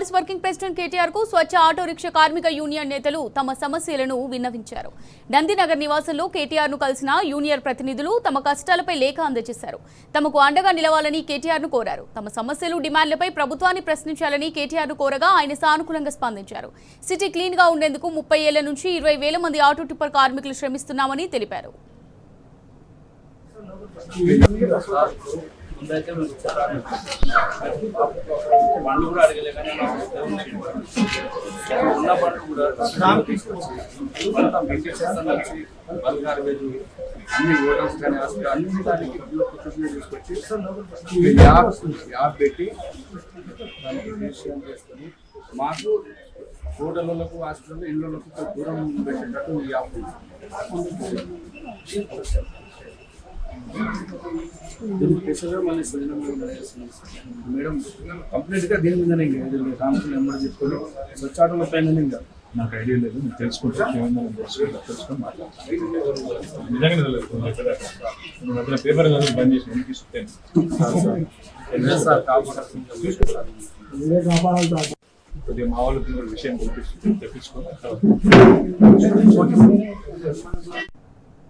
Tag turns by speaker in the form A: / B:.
A: Congress working president KTR కు స్వచ్ఛ auto rickshaw కార్మిక union నేతలు తమ సమస్యలను విన్నవించారు. నందినగర్ నివాసంలో కేటీఆర్ ను కలిసిన యూనియన్ ప్రతినిధులు తమ కష్టాలపై లేఖ అందజేశారు. తమకు అండగా నిలవాలని కేటీఆర్ ను కోరారు. తమ సమస్యలు డిమాండ్లపై ప్రభుత్వాన్ని ప్రశ్నించాలని కేటీఆర్ ను కోరగా ఆయన సానుకూలంగా స్పందించారు. సిటీ క్లీన్ గా ఉండేందుకు 30 ఏళ్ల నుంచి 20,000 మంది ఆటో టిప్పర్ కార్మికులు శ్రమిస్తున్నామని తెలిపారు.
B: బండ్లు కూడా అడగలే కానీ ఉన్న బండ్లు కూడా తీసుకొచ్చి కలిసి బల్క్ గార్బేజ్ అన్ని హోటల్స్ కానీ హాస్పిటల్ అన్ని దానికి తీసుకొచ్చి యాప్ పెట్టి దానికి రిజిస్ట్రేషన్ చేసుకొని మాకు హోటళ్ళకు హాస్పిటల్ ఇళ్ళకు దూరం పెట్టేటట్టు ఈ యాప్ దీనికి స్పెషల్గా మళ్ళీ సృజన మేడం కంప్లీట్గా దీని మీదనే కాన్ఫిడెంట్ నెంబర్ తీసుకొని స్వచ్ఛ ఆటోల పైన ఇంకా
C: నాకు ఐడియా లేదు. నేను తెలుసుకుంటాను తెలుసుకొని మాట్లాడతాను. నిజంగానే తెలియదు. పేపర్ చదువు బంద్ చేసి ఎందుకు ఇస్తాను
B: సార్ కాపాడాలి
C: కొద్దిగా మా వాళ్ళకి విషయం తెప్పించుకొని